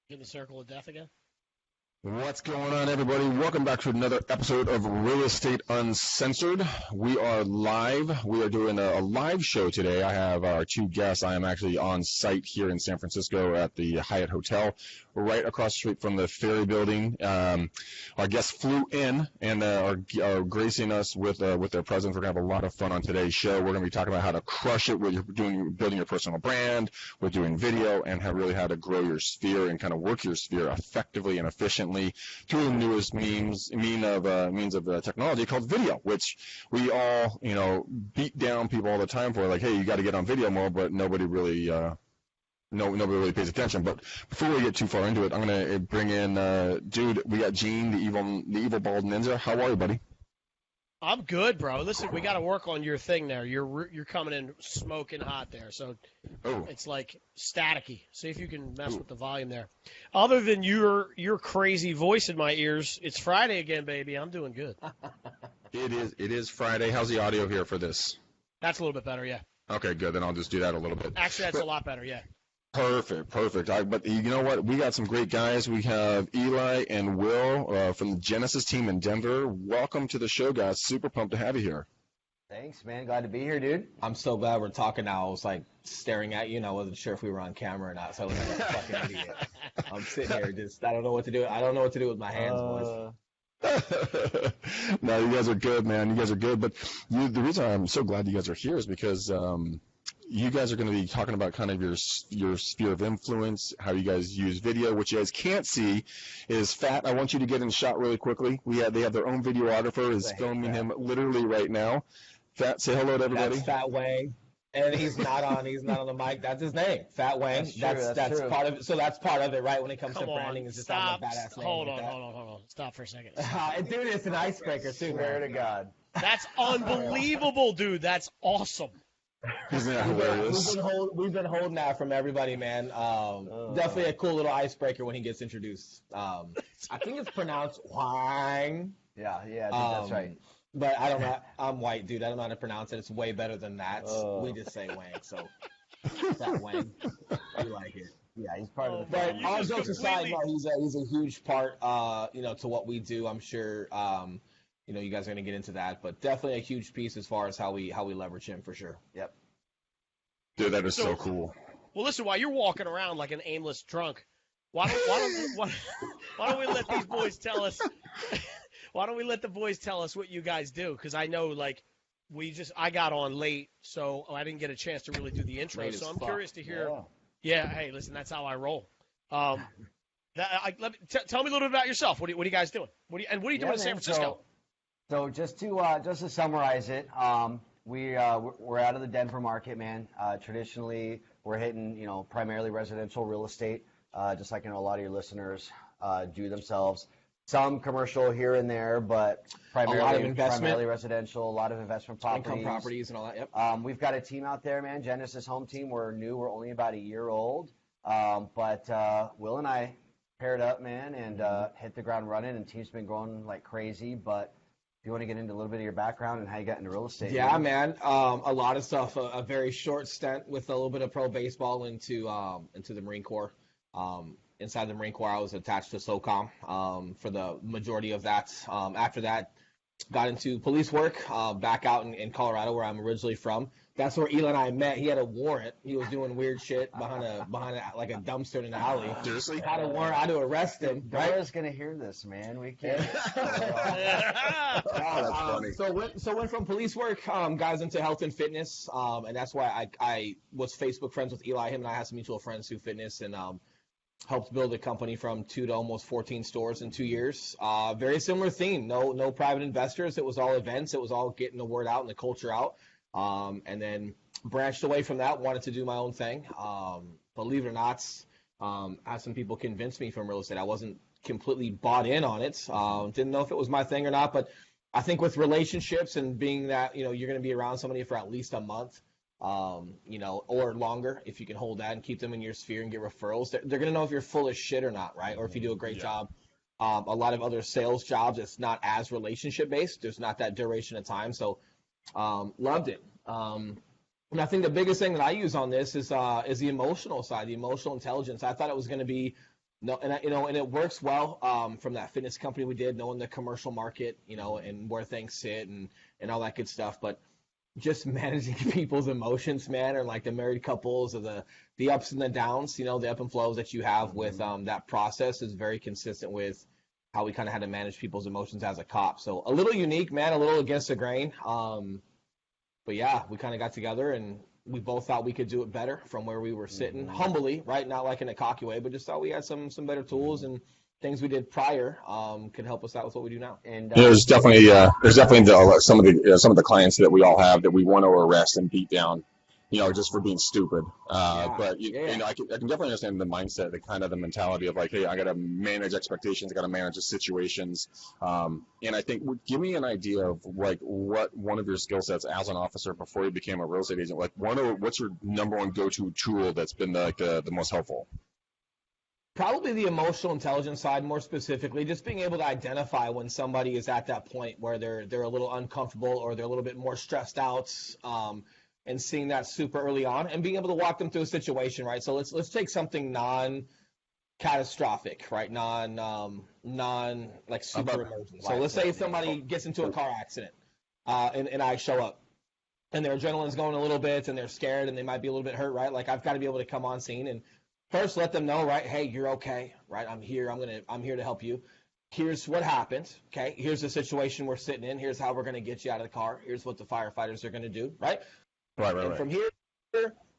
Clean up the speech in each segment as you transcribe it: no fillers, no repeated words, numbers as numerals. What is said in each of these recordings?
In the circle of death again? What's going on, everybody? Welcome back to another episode of Real Estate Uncensored. We are live. We are doing a live show today. I have our two guests. I am actually on site here in San Francisco at the Hyatt Hotel, right across the street from the Ferry Building. Our guests flew in and are gracing us with their presence. We're going to have a lot of fun on today's show. We're going to be talking about how to crush it with building your personal brand, with doing video, and how to grow your sphere and kind of work your sphere effectively and efficiently through the newest means of technology called video, which we all, beat down people all the time for, like, hey, you got to get on video more, but nobody really pays attention. But before we get too far into it, I'm going to bring in, dude, we got Gene, the evil bald ninja. How are you, buddy? I'm good, bro. Listen, we got to work on your thing there. You're coming in smoking hot there, so It's like staticky. See if you can mess with the volume there. Other than your crazy voice in my ears, it's Friday again, baby. I'm doing good. It is Friday. How's the audio here for this? That's a little bit better, yeah. Okay, good. Then I'll just do that a little bit. Actually, that's a lot better, yeah. Perfect. But you know what? We got some great guys. We have Eli and Will from the Genesis team in Denver. Welcome to the show, guys. Super pumped to have you here. Thanks, man. Glad to be here, dude. I'm so glad we're talking now. I was like staring at you, and I wasn't sure if we were on camera or not, so I was like a fucking idiot. I'm sitting here I don't know what to do. I don't know what to do with my hands, boys. No, you guys are good, man. You guys are good. But the reason I'm so glad you guys are here is because you guys are going to be talking about kind of your sphere of influence, how you guys use video. What you guys can't see is Fat. I want you to get in shot really quickly. They have their own videographer is filming him literally right now. Fat, say hello to everybody. That's Fat Wang, and he's not on the mic. That's his name, Fat Wang. That's part of it. So that's part of it, right? When it comes to branding, is just having a badass name. Hold on. Stop for a second. Dude, it's an icebreaker too. Swear to God. That's unbelievable, dude. That's awesome. Isn't that hilarious? We've been holding that from everybody, man. Definitely a cool little icebreaker when he gets introduced. I think it's pronounced Wang. Yeah, I think that's right. But I don't know. I'm white, dude. I don't know how to pronounce it. It's way better than that. We just say Wang. So that Wang, we like it. Yeah, he's part of the. But all jokes aside, no, he's a huge part, to what we do. I'm sure, you guys are going to get into that, but definitely a huge piece as far as how we leverage him for sure. Yep. Dude, that is so cool. Well, listen, while you're walking around like an aimless drunk, why don't we let these boys tell us? Why don't we let the boys tell us what you guys do? Because I know, like, I got on late, so I didn't get a chance to really do the intro. So I'm curious to hear. Yeah, hey, listen, that's how I roll. Tell me a little bit about yourself. What are you guys doing? What are you doing in San Francisco? So just to summarize it, we're out of the Denver market, man. Traditionally, we're hitting primarily residential real estate, just like a lot of your listeners do themselves. Some commercial here and there, but primarily residential. A lot of investment properties, income properties, and all that. Yep. We've got a team out there, man. Genesis home team. We're new. We're only about a year old, but Will and I paired up, man, and hit the ground running. And team's been growing like crazy, but. You want to get into a little bit of your background and how you got into real estate? Yeah, man. A lot of stuff. A very short stint with a little bit of pro baseball into the Marine Corps. Inside the Marine Corps, I was attached to SOCOM for the majority of that. After that, got into police work back out in Colorado, where I'm originally from. That's where Eli and I met. He had a warrant. He was doing weird shit behind like a dumpster in an alley. Seriously? Had a warrant. I had to arrest him. Dora's gonna hear this, man. We can't. That's funny. So went from police work, guys into health and fitness, and that's why I was Facebook friends with Eli. Him and I had some mutual friends who fitness and helped build a company from 2 to almost 14 stores in 2 years. Very similar theme. No private investors. It was all events. It was all getting the word out and the culture out. And then branched away from that, wanted to do my own thing. Believe it or not, had some people convince me from real estate. I wasn't completely bought in on it. Didn't know if it was my thing or not, but I think with relationships and being that, you're going to be around somebody for at least a month, or longer, if you can hold that and keep them in your sphere and get referrals, they're going to know if you're full of shit or not, right? Or if you do a great job. A lot of other sales jobs, it's not as relationship based. There's not that duration of time. So loved it. And I think the biggest thing that I use on this is the emotional side, the emotional intelligence. I thought it was going to be No, and it works well from that fitness company we did, knowing the commercial market, and where things sit and all that good stuff. But just managing people's emotions, man, or like the married couples or the ups and the downs, the up and flows that you have with that process is very consistent with how we kind of had to manage people's emotions as a cop. So a little unique, man, a little against the grain. But yeah, we kind of got together and we both thought we could do it better from where we were sitting, humbly, right? Not like in a cocky way, but just thought we had some better tools and things we did prior could help us out with what we do now. And there's definitely some of the clients that we all have that we want to arrest and beat down, just for being stupid. But I can definitely understand the mindset, the mentality of like, hey, I got to manage expectations, I got to manage the situations. And I think, give me an idea of like what one of your skill sets as an officer before you became a real estate agent. Like, what's your number one go-to tool that's been the most helpful? Probably the emotional intelligence side, more specifically, just being able to identify when somebody is at that point where they're a little uncomfortable or they're a little bit more stressed out. And seeing that super early on and being able to walk them through a situation, right? So let's take something non-catastrophic, right? Non like super emergent. So let's say somebody gets into a car accident, and I show up, and their adrenaline's going a little bit, and they're scared, and they might be a little bit hurt, right? Like I've got to be able to come on scene and first let them know, right? Hey, you're okay, right? I'm here. I'm here to help you. Here's what happened, okay? Here's the situation we're sitting in. Here's how we're going to get you out of the car. Here's what the firefighters are going to do, right? Right. From here,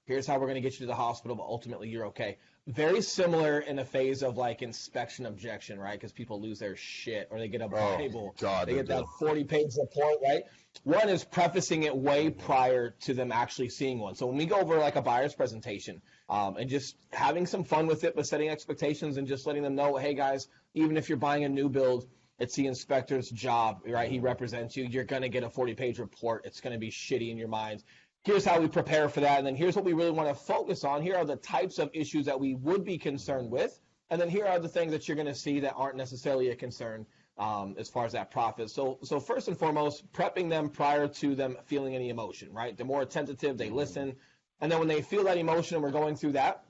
here's how we're going to get you to the hospital, but ultimately you're okay. Very similar in a phase of like inspection objection, right? Because people lose their shit or they get a Bible. They get that 40-page report, right? One is prefacing it way prior to them actually seeing one. So when we go over like a buyer's presentation and just having some fun with it, but setting expectations and just letting them know, hey guys, even if you're buying a new build, it's the inspector's job, right? He represents you. You're going to get a 40-page report. It's going to be shitty in your mind. Here's how we prepare for that, and then here's what we really want to focus on. Here are the types of issues that we would be concerned with, and then here are the things that you're going to see that aren't necessarily a concern as far as that profit. So first and foremost, prepping them prior to them feeling any emotion, right? They're more attentive, they listen, and then when they feel that emotion and we're going through that,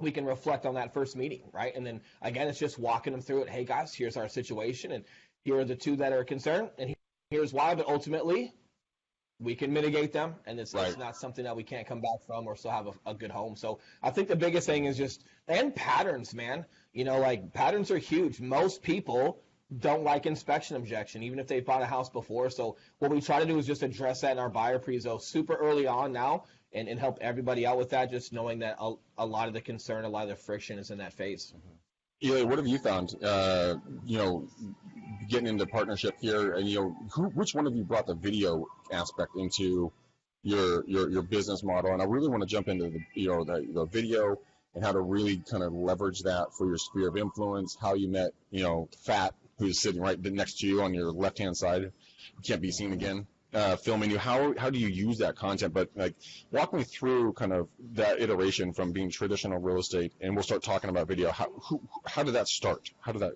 we can reflect on that first meeting, right? And then, again, it's just walking them through it. Hey, guys, here's our situation, and here are the two that are concerned, and here's why, but ultimately we can mitigate them, and it's not something that we can't come back from or still have a good home. So I think the biggest thing is and patterns, man. Like patterns are huge. Most people don't like inspection objection, even if they've bought a house before. So what we try to do is just address that in our buyer prezo super early on now and help everybody out with that, just knowing that a lot of the concern, a lot of the friction is in that phase. Eli, what have you found, getting into partnership here, and which one of you brought the video aspect into your business model? And I really want to jump into the video and how to really kind of leverage that for your sphere of influence. How you met Fat, who's sitting right next to you on your left hand side, can't be seen again, filming you. How do you use that content? But like, walk me through kind of that iteration from being traditional real estate, and we'll start talking about video. How did that start? How did that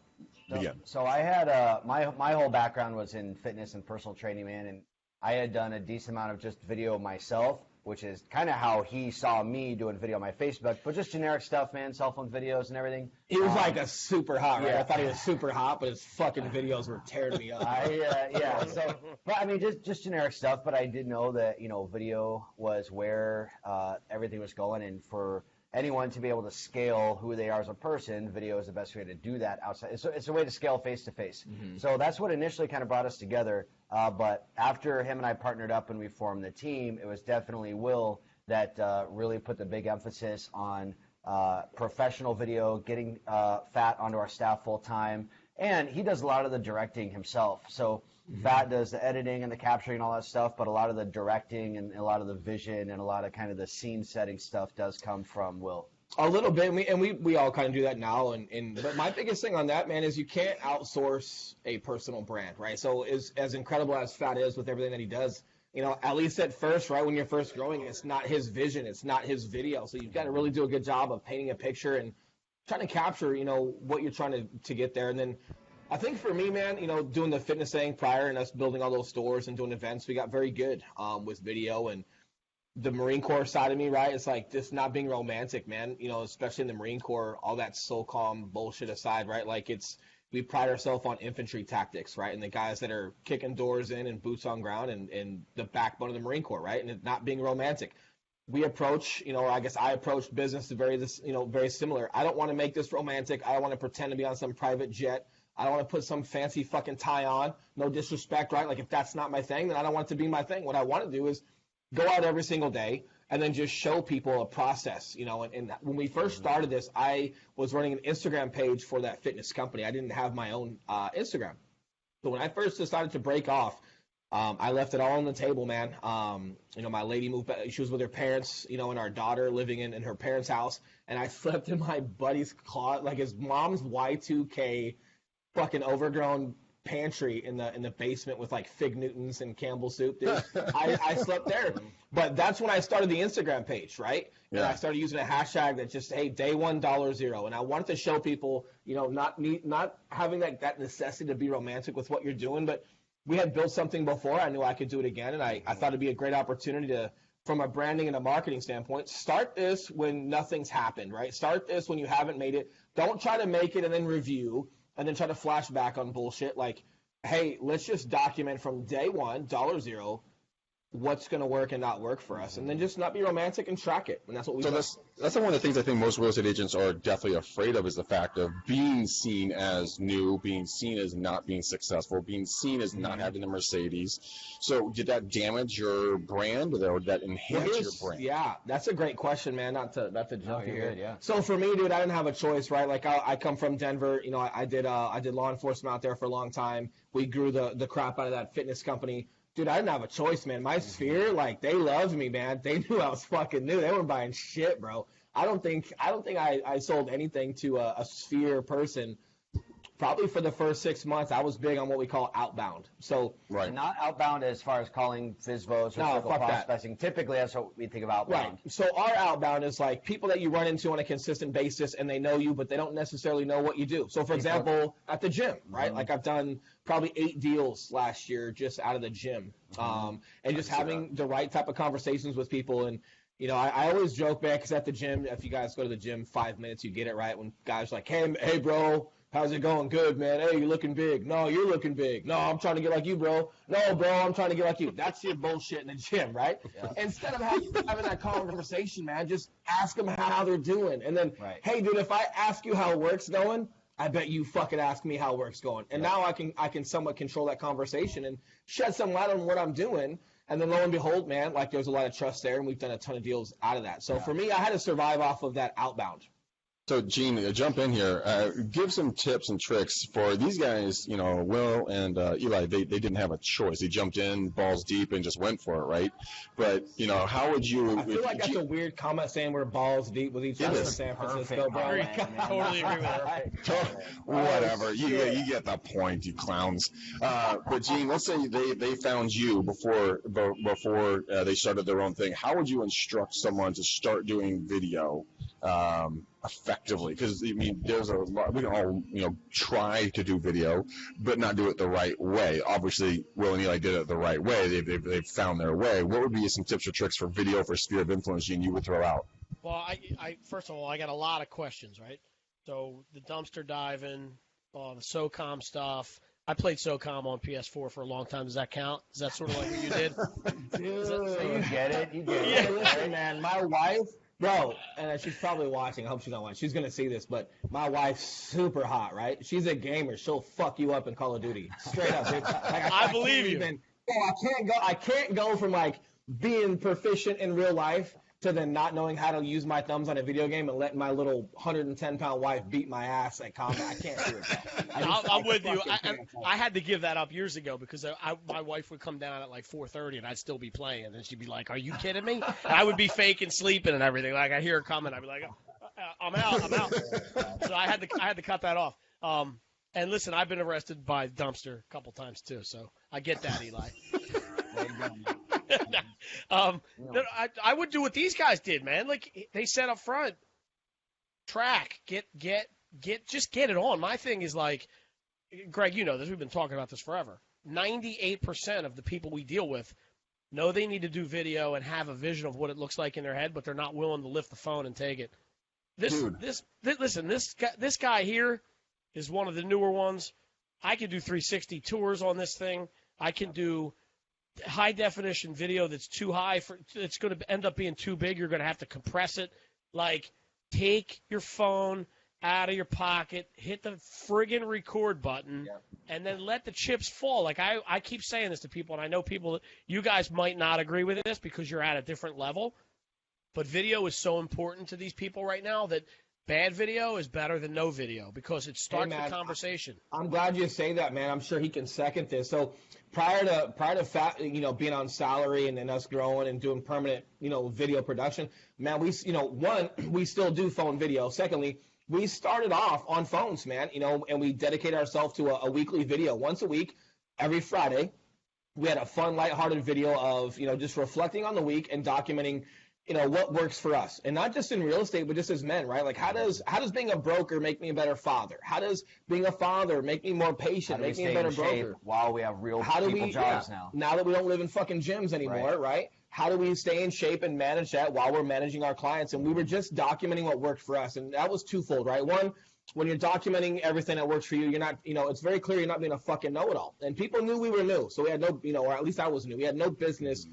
begin? So I had my whole background was in fitness and personal training, man, and I had done a decent amount of just video myself, which is kind of how he saw me doing video on my Facebook, but just generic stuff, man, cell phone videos and everything. He was like a super hot, right? Yeah. I thought he was super hot, but his fucking videos were tearing me up. But I mean, just generic stuff, but I did know that, video was where everything was going, and for anyone to be able to scale who they are as a person, video is the best way to do that outside. It's a way to scale face-to-face. Mm-hmm. So that's what initially kind of brought us together. But after him and I partnered up and we formed the team, it was definitely Will that really put the big emphasis on professional video, getting Fat onto our staff full-time. And he does a lot of the directing himself. So Fat does the editing and the capturing and all that stuff, but a lot of the directing and a lot of the vision and a lot of kind of the scene setting stuff does come from Will. A little bit, and we all kind of do that now. But my biggest thing on that, man, is you can't outsource a personal brand, right? So as incredible as Fat is with everything that he does, at least at first, right, when you're first growing, it's not his vision, it's not his video. So you've got to really do a good job of painting a picture and trying to capture, what you're trying to get there. And then I think for me, man, doing the fitness thing prior and us building all those stores and doing events, we got very good with video. And the Marine Corps side of me, right? It's like just not being romantic, man. You know, especially in the Marine Corps, all that SOCOM bullshit aside, right? Like we pride ourselves on infantry tactics, right? And the guys that are kicking doors in and boots on ground and the backbone of the Marine Corps, right? And it not being romantic. We approach, or I guess I approached business very similar. I don't want to make this romantic. I don't want to pretend to be on some private jet. I don't want to put some fancy fucking tie on. No disrespect, right? Like if that's not my thing, then I don't want it to be my thing. What I want to do is go out every single day and then just show people a process, and when we first started this, I was running an Instagram page for that fitness company. I didn't have my own Instagram. So when I first decided to break off, I left it all on the table, man. My lady moved back. She was with her parents, and our daughter living in her parents' house. And I slept in my buddy's closet, like his mom's Y2K fucking overgrown pantry in the basement with like Fig Newtons and Campbell soup, dude. I slept there. But that's when I started the Instagram page, right? Yeah. And I started using a hashtag that just, hey, day one $0. And I wanted to show people, not having that necessity to be romantic with what you're doing, but we had built something before. I knew I could do it again, and I thought it'd be a great opportunity to, from a branding and a marketing standpoint, start this when nothing's happened, right? Start this when you haven't made it. Don't try to make it and then review and then try to flash back on bullshit. Like, hey, let's just document from day one, $0, what's going to work and not work for us, and then just not be romantic and track it. And that's what we do. That's one of the things I think most real estate agents are definitely afraid of, is the fact of being seen as new, being seen as not being successful, being seen as not having the Mercedes. So did that damage your brand, or did that enhance your brand? Yeah, that's a great question, man. Not to jump here. Good, yeah. So for me, dude, I didn't have a choice, right? Like I come from Denver. I did law enforcement out there for a long time. We grew the crap out of that fitness company. Dude, I didn't have a choice, man. My sphere, like, they loved me, man. They knew I was fucking new. They weren't buying shit, bro. I don't think I sold anything to a sphere person. Probably for the first 6 months, I was big on what we call outbound. So right. Not outbound as far as calling FISBOs or circle prospecting. Typically, that's what we think of outbound. Right. So our outbound is like people that you run into on a consistent basis, and they know you, but they don't necessarily know what you do. So, for example, at the gym, right? Like I've done probably 8 deals last year just out of the gym, and just having the right type of conversations with people. And I always joke, man, because at the gym, if you guys go to the gym 5 minutes, you get it right. When guys are like, hey, bro. How's it going? Good, man. Hey, you're looking big. No, you're looking big. No, I'm trying to get like you, bro. No, bro, I'm trying to get like you. That's your bullshit in the gym, right? Yeah. Instead of having that conversation, man, just ask them how they're doing. And then, hey, dude, if I ask you how work's going, I bet you fucking ask me how work's going. And now I can somewhat control that conversation and shed some light on what I'm doing. And then lo and behold, man, like there's a lot of trust there, and we've done a ton of deals out of that. So for me, I had to survive off of that outbound. So, Gene, jump in here. Give some tips and tricks for these guys. Will and Eli, they didn't have a choice. They jumped in balls deep and just went for it, right? But, how would you... I feel like that's a weird comment saying we're balls deep with each other in San Francisco, bro. Totally agree with that. Whatever. You get the point, you clowns. But, Gene, let's say they found you before they started their own thing. How would you instruct someone to start doing video effectively? Because there's a lot, we can all try to do video but not do it the right way. Obviously Will and Eli did it the right way. They've found their way. What would be some tips or tricks for video for sphere of influence, Gene, you would throw out? Well, I first of all, I got a lot of questions, right? So the dumpster diving, the SOCOM stuff. I played SOCOM on PS4 for a long time. Does that count? Is that sort of like what you did? Dude, you get it. Yeah. Listen, man, my wife, bro, and she's probably watching. I hope she's not watching. She's going to see this, but my wife's super hot, right? She's a gamer. She'll fuck you up in Call of Duty. Straight up, dude. Like, I believe you. I can't go from, like, being proficient in real life to then not knowing how to use my thumbs on a video game and letting my little 110-pound wife beat my ass at combat. I can't do it. I'm with you. I had to give that up years ago because my wife would come down at like 4:30 and I'd still be playing, and she'd be like, "Are you kidding me?" And I would be faking sleeping and everything. Like I hear her coming, I'd be like, "I'm out." So I had to cut that off. And listen, I've been arrested by dumpster a couple times too, so I get that, Eli. I would do what these guys did, man. Like they said up front, track, get it on. My thing is like, Greg, you know this. We've been talking about this forever. 98% of the people we deal with know they need to do video and have a vision of what it looks like in their head, but they're not willing to lift the phone and take it. Listen, this guy here is one of the newer ones. I can do 360 tours on this thing. I can do high definition video that's too high it's going to end up being too big. You're going to have to compress it. Like, take your phone out of your pocket, hit the friggin' record button, and then let the chips fall. Like, I keep saying this to people, and I know people, you guys might not agree with this because you're at a different level, but video is so important to these people right now that bad video is better than no video because it starts the conversation. I'm glad you say that, man. I'm sure he can second this. So prior to being on salary and then us growing and doing permanent, video production, man, we still do phone video. Secondly, we started off on phones, man, and we dedicate ourselves to a weekly video once a week, every Friday. We had a fun, lighthearted video of, just reflecting on the week and documenting, what works for us. And not just in real estate, but just as men, right? Like, how does being a broker make me a better father? How does being a father make me more patient, make me a better broker? While we have real people jobs now. Now that we don't live in fucking gyms anymore, right? How do we stay in shape and manage that while we're managing our clients? And we were just documenting what worked for us. And that was twofold, right? One, when you're documenting everything that works for you, you're not, it's very clear you're not being a fucking know-it-all. And people knew we were new. So we had no, or at least I was new. We had no business.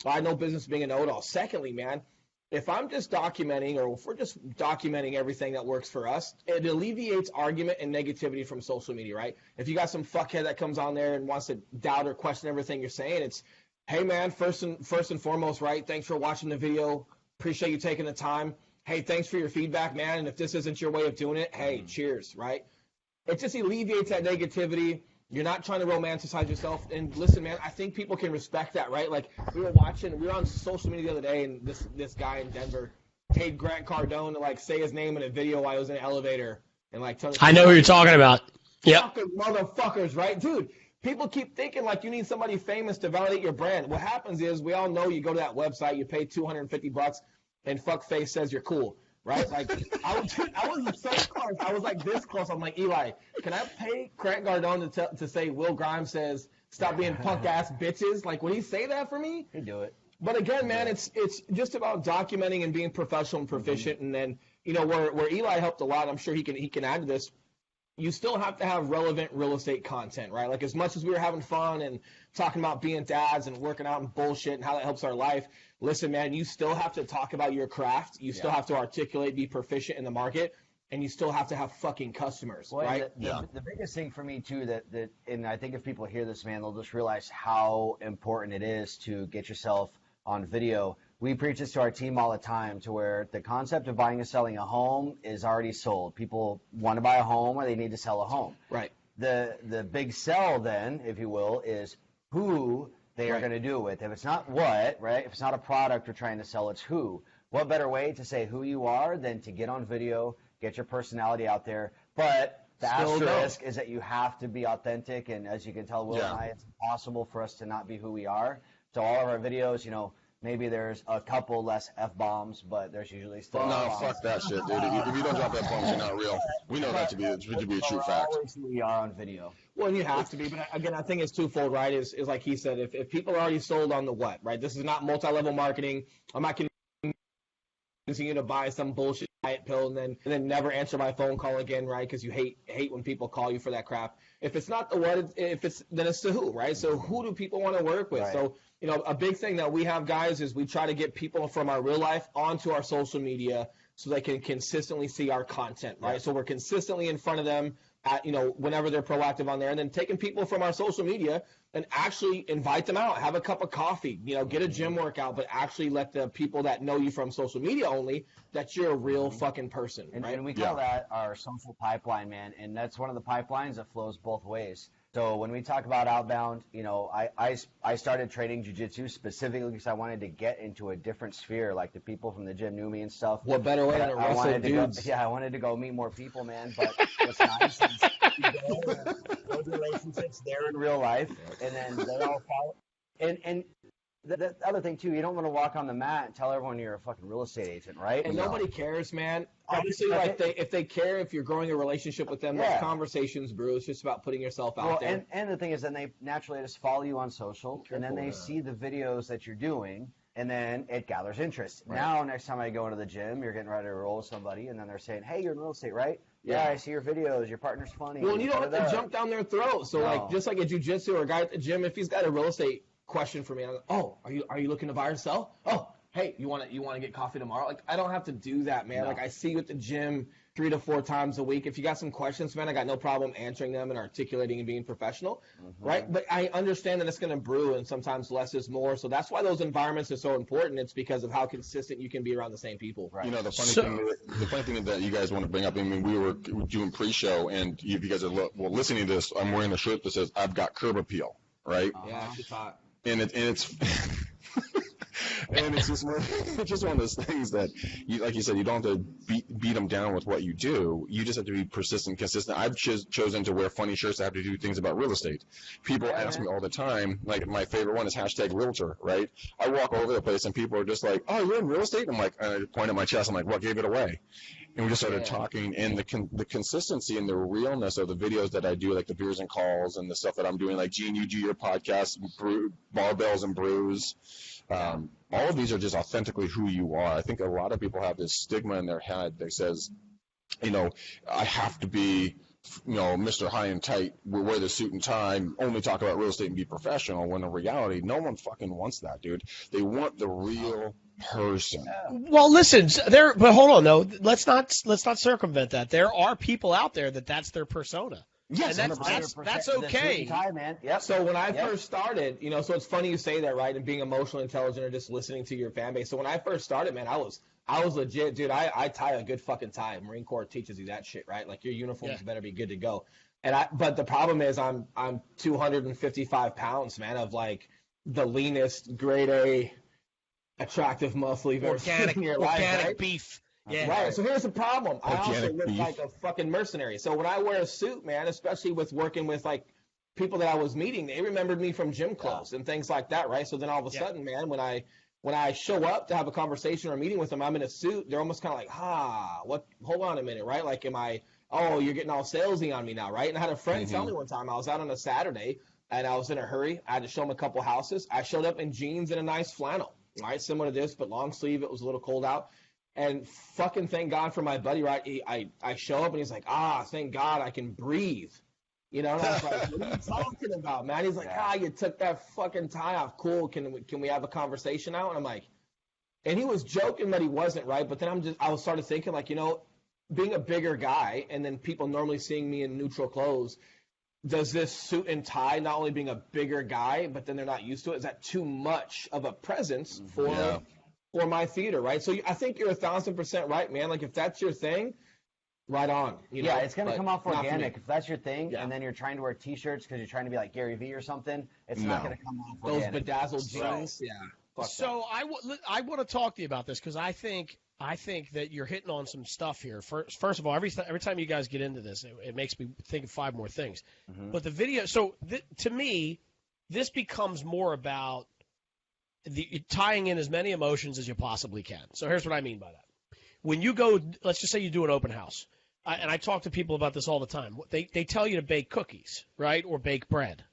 I had no business being a know-it-all. Secondly, man, if I'm just documenting, or if we're just documenting everything that works for us, it alleviates argument and negativity from social media, right? If you got some fuckhead that comes on there and wants to doubt or question everything you're saying, it's, hey, man, first and foremost, right, thanks for watching the video. Appreciate you taking the time. Hey, thanks for your feedback, man. And if this isn't your way of doing it, hey, cheers, right? It just alleviates that negativity. You're not trying to romanticize yourself. And listen, man, I think people can respect that, right? Like, we were on social media the other day, and this guy in Denver paid Grant Cardone to, like, say his name in a video while he was in an elevator. And, like, I know who you're talking about. Yep. Motherfuckers, right? Dude, people keep thinking, like, you need somebody famous to validate your brand. What happens is, we all know you go to that website, you pay $250, and fuckface says you're cool. Right? Like, I was so close. I was like this close. I'm like, Eli, can I pay Grant Cardone to say Will Grimes says, stop being punk-ass bitches? Like, would he say that for me? He'd do it. But again, man, it's just about documenting and being professional and proficient. And then, where Eli helped a lot, I'm sure he can add to this, you still have to have relevant real estate content, right? Like, as much as we were having fun and talking about being dads and working out and bullshit and how that helps our life, listen, man, you still have to talk about your craft. You still have to articulate, be proficient in the market, and you still have to have fucking customers, right? The biggest thing for me, too, that and I think if people hear this, man, they'll just realize how important it is to get yourself on video. We preach this to our team all the time, to where the concept of buying and selling a home is already sold. People want to buy a home or they need to sell a home. Right. The big sell then, if you will, is who they are going to do it with. If it's not what, right? If it's not a product we're trying to sell, it's who. What better way to say who you are than to get on video, get your personality out there? But the asterisk is that you have to be authentic, and as you can tell, Will and I, it's impossible for us to not be who we are. So all of our videos, maybe there's a couple less F-bombs, but there's usually still F-bombs. Fuck that shit, dude. If you don't drop F-bombs, you're not real. We know that to be a true fact. Always who we are on video. Well, and you have to be, but again, I think it's twofold, right? Is like he said, if people are already sold on the what, right? This is not multi-level marketing. I'm not convincing you to buy some bullshit diet pill and then never answer my phone call again, right? Because you hate when people call you for that crap. If it's not the what, then it's the who, right? So who do people want to work with? Right. So a big thing that we have, guys, is we try to get people from our real life onto our social media so they can consistently see our content, right? So we're consistently in front of them at, whenever they're proactive on there, and then taking people from our social media and actually invite them out, have a cup of coffee, get a gym workout, but actually let the people that know you from social media only, that you're a real fucking person, right? And we call that our social pipeline, man, and that's one of the pipelines that flows both ways. So when we talk about outbound, I started training jiu-jitsu specifically because I wanted to get into a different sphere. Like, the people from the gym knew me and stuff. What better way than to wrestle dudes? I wanted to go meet more people, man. But what's nice is you build relationships there in real life, and then they all follow. And The other thing too, you don't want to walk on the mat and tell everyone you're a fucking real estate agent, right? And nobody cares, man. Obviously, like if they care, if you're growing a relationship with them, those conversations brew. It's just about putting yourself out there. And the thing is, then they naturally just follow you on social, and then they see the videos that you're doing, and then it gathers interest. Right. Now, next time I go into the gym, you're getting ready to roll with somebody, and then they're saying, "Hey, you're in real estate, right? Yeah, I see your videos. Your partner's funny." Well, you don't have to jump down their throat. So, like, just like a jiu-jitsu or a guy at the gym, if he's got a real estate question for me, I'm like, "Oh, are you looking to buy or sell? Oh, hey, you want to get coffee tomorrow?" Like, I don't have to do that, man. No. Like, I see you at the gym 3 to 4 times a week. If you got some questions, man, I got no problem answering them and articulating and being professional, right? But I understand that it's going to brew, and sometimes less is more. So that's why those environments are so important. It's because of how consistent you can be around the same people. Right. You know, the funny thing that you guys want to bring up, I mean, we were doing pre-show, and if you guys are listening to this, I'm wearing a shirt that says, "I've got curb appeal," right? Yeah, it's hot. And it's and it's just one of those things that, like you said, you don't have to beat them down with what you do. You just have to be persistent, consistent. I've chosen to wear funny shirts that have to do things about real estate. People ask me all the time, like my favorite one is #realtor, right? I walk over the place and people are just like, "Oh, you're in real estate?" I'm like, I point at my chest. I'm like, "What gave it away?" And we just started talking, and the consistency and the realness of the videos that I do, like the beers and calls and the stuff that I'm doing, like Gene, you do your podcast, Barbells and Brews. All of these are just authentically who you are. I think a lot of people have this stigma in their head that says, I have to be, Mr. High and Tight, wear the suit and tie, only talk about real estate and be professional, when in reality, no one fucking wants that, dude. They want the real person. Well, listen, but hold on, though. Let's not circumvent that. There are people out there that's their persona. Yes, and that's okay. Tie, man. Yep. So when I first started, so it's funny you say that, right? And being emotionally intelligent or just listening to your fan base. So when I first started, man, I was legit, dude. I tie a good fucking tie. Marine Corps teaches you that shit, right? Like your uniforms better be good to go. But the problem is I'm 255 pounds, man, of like the leanest grade A attractive muscle you've ever seen in your life, right? Beef. Yeah. Right. So here's the problem. I also look like a fucking mercenary. So when I wear a suit, man, especially with working with like people that I was meeting, they remembered me from gym clothes and things like that, right? So then all of a sudden, man, when I show up to have a conversation or a meeting with them, I'm in a suit. They're almost kind of like, what? Hold on a minute, right? Like, you're getting all salesy on me now, right? And I had a friend tell me one time, I was out on a Saturday and I was in a hurry. I had to show him a couple houses. I showed up in jeans and a nice flannel, right? Similar to this, but long sleeve. It was a little cold out. And fucking thank God for my buddy, right? I show up and he's like, thank God I can breathe. And I was like, what are you talking about, man? He's like, you took that fucking tie off. Cool. Can we have a conversation now? And I'm like, and he was joking, but he wasn't, right? But then I started thinking like, being a bigger guy and then people normally seeing me in neutral clothes, does this suit and tie, not only being a bigger guy, but then they're not used to it, is that too much of a presence for my theater, right? So I think you're 1,000% right, man. Like if that's your thing, right on. It's going to come off organic. If that's your thing, and then you're trying to wear T-shirts because you're trying to be like Gary Vee or something, it's not going to come off organic. Those bedazzled jeans, So I want to talk to you about this because I think that you're hitting on some stuff here. First of all, every time you guys get into this, it makes me think of 5 more things. But the video, so to me, this becomes more about tying in as many emotions as you possibly can. So here's what I mean by that. When you go, let's just say you do an open house, and I talk to people about this all the time. They tell you to bake cookies, right, or bake bread.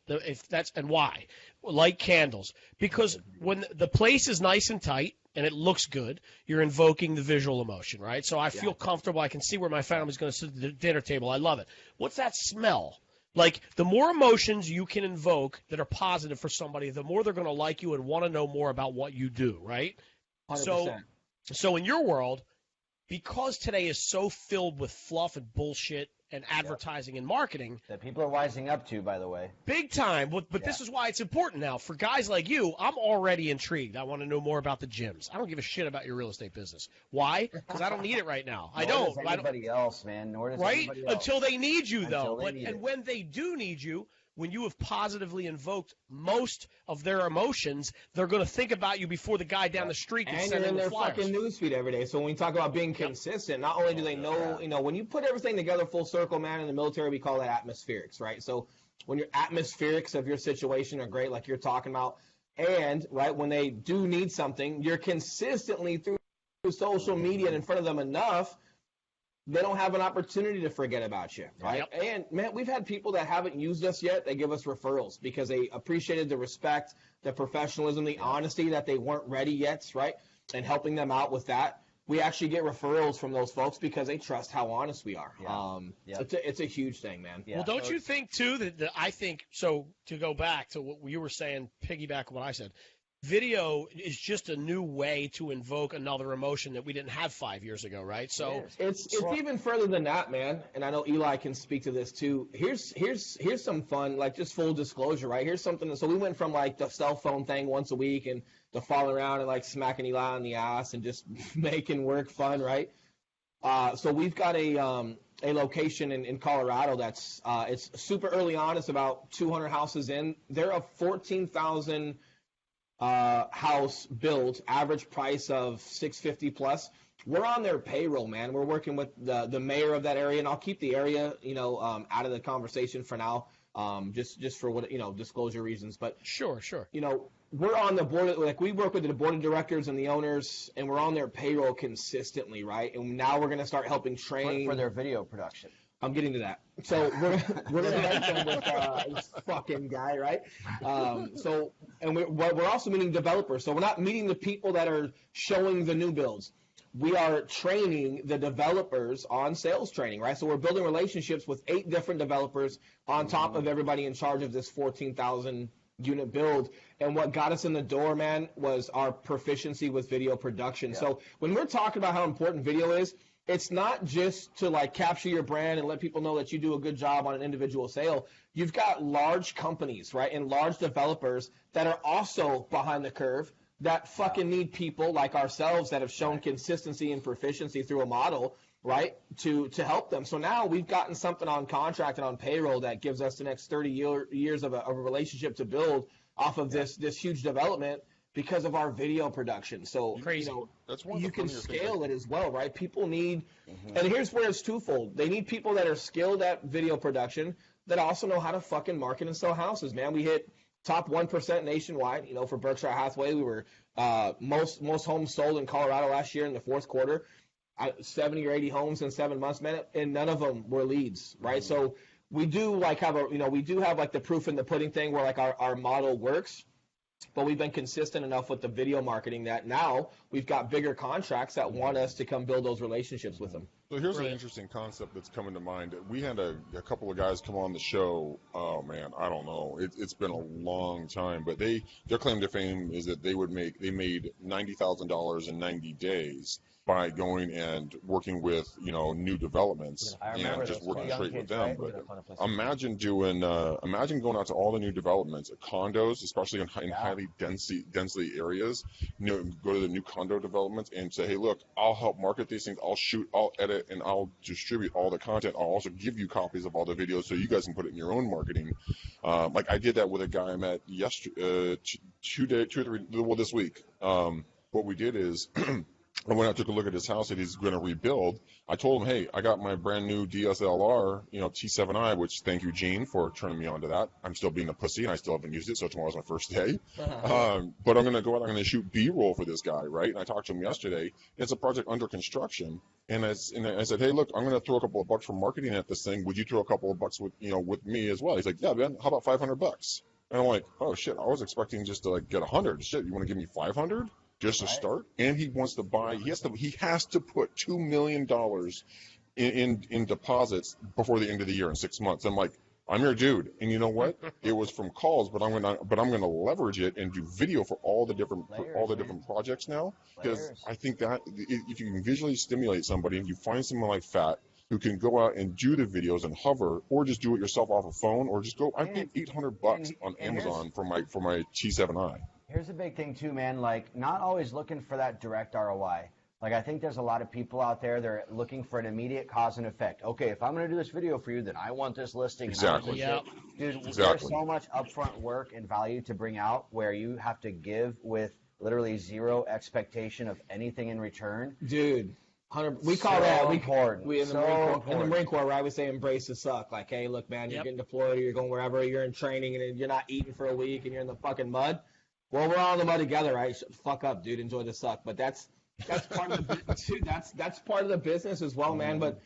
And why? Light candles, because when the place is nice and tight and it looks good, you're invoking the visual emotion, right? So I feel comfortable. I can see where my family's going to sit at the dinner table. I love it. What's that smell? Like, the more emotions you can invoke that are positive for somebody, the more they're going to like you and want to know more about what you do, right? 100%. So in your world, because today is so filled with fluff and bullshit and advertising and marketing. That people are wising up to, by the way. Big time. But this is why it's important now. For guys like you, I'm already intrigued. I want to know more about the gyms. I don't give a shit about your real estate business. Why? Because I don't need it right now. I don't. Nor does anybody else, man. Nor does anybody else. Until they need you, though. When they do need you, when you have positively invoked most of their emotions, they're going to think about you before the guy down the street can send them the flyers. And you're in their fucking newsfeed every day. So when we talk about being consistent, not only do they know, when you put everything together full circle, man, in the military, we call that atmospherics, right? So when your atmospherics of your situation are great, like you're talking about, And right when they do need something, you're consistently through social media and in front of them enough, they don't have an opportunity to forget about you, right? Yep. And man, we've had people that haven't used us yet. They give us referrals because they appreciated the respect, the professionalism, the honesty that they weren't ready yet, right? And helping them out with that. We actually get referrals from those folks because they trust how honest we are. It's a huge thing, man. Well, don't you think too that I think so? To go back to what you were saying, piggyback on what I said. Video is just a new way to invoke another emotion that we didn't have 5 years ago, right? So it's even further than that, man. And I know Eli can speak to this too. Here's some fun, like just full disclosure, right? Here's something. So we went from like the cell phone thing once a week and the falling around and like smacking Eli on the ass and just making work fun, right? So we've got a location in Colorado that's it's super early on. It's about 200 houses in. They're a 14,000 house build, average price of $650 plus. We're on their payroll, man. We're working with the mayor of that area, and I'll keep the area, out of the conversation for now, just for what disclosure reasons. But sure. We're on the board. Like we work with the board of directors and the owners, and we're on their payroll consistently, right? And now we're going to start helping train for their video production. I'm getting to that. So we're going to help them with this fucking guy, right? We're also meeting developers. So we're not meeting the people that are showing the new builds. We are training the developers on sales training, right? So we're building relationships with 8 different developers on top of everybody in charge of this 14,000 unit build. And what got us in the door, man, was our proficiency with video production. Yeah. So when we're talking about how important video is, it's not just to like capture your brand and let people know that you do a good job on an individual sale. You've got large companies, right, and large developers that are also behind the curve that fucking need people like ourselves that have shown consistency and proficiency through a model, right, to help them. So now we've gotten something on contract and on payroll that gives us the next 30 years of a relationship to build off of this huge development because of our video production. So crazy. That's one you can scale it as well, right? People need, and here's where it's twofold. They need people that are skilled at video production that also know how to fucking market and sell houses, man. We hit top 1% nationwide. For Berkshire Hathaway, we were most homes sold in Colorado last year in the fourth quarter. 70 or 80 homes in 7 months, man, and none of them were leads, right? So we do have the proof in the pudding thing where like our model works. But we've been consistent enough with the video marketing that now we've got bigger contracts that want us to come build those relationships with them. So here's an interesting concept that's coming to mind. We had a couple of guys come on the show. Oh man, I don't know. It's been a long time, but their claim to fame is that they made $90,000 in 90 days by going and working with new developments and just working straight with them. But imagine going out to all the new developments, condos, especially in highly densely areas. Go to the new condo developments and say, hey, look, I'll help market these things. I'll shoot, I'll edit, and I'll distribute all the content. I'll also give you copies of all the videos so you guys can put it in your own marketing. Like I did that with a guy I met yesterday, this week. What we did is. I went out, took a look at his house that he's going to rebuild. I told him, hey, I got my brand new DSLR, T7i, which thank you, Gene, for turning me on to that. I'm still being a pussy, and I still haven't used it, so tomorrow's my first day. But I'm going to go out, I'm going to shoot B-roll for this guy, right? And I talked to him yesterday. It's a project under construction. And I said, hey, look, I'm going to throw a couple of bucks for marketing at this thing. Would you throw a couple of bucks with me as well? He's like, yeah, man, how about $500? And I'm like, oh, shit, I was expecting just to, get 100. Shit, you want to give me 500? Just to start, and he wants to buy. He has to put $2 million in deposits before the end of the year in 6 months. I'm like, I'm your dude, and you know what? It was from calls, but I'm gonna leverage it and do video for all the different projects now, because I think that if you can visually stimulate somebody, and you find someone like Fat who can go out and do the videos and hover, or just do it yourself off a phone, or just go. I paid $800 on Amazon for my T7i. Here's a big thing too, man, like not always looking for that direct ROI. Like I think there's a lot of people out there that are looking for an immediate cause and effect. Okay, if I'm going to do this video for you, then I want this listing. Exactly. Yeah. Dude, there's so much upfront work and value to bring out where you have to give with literally zero expectation of anything in return. Dude. We call that important. In the Marine Corps, right? We say embrace the suck. Like, hey, look, man, you're getting deployed, or you're going wherever, you're in training, and you're not eating for a week, and you're in the fucking mud. Well, we're all in the mud together, right? Shut the fuck up, dude. Enjoy the suck. But that's part of the dude, that's part of the business as well, man. But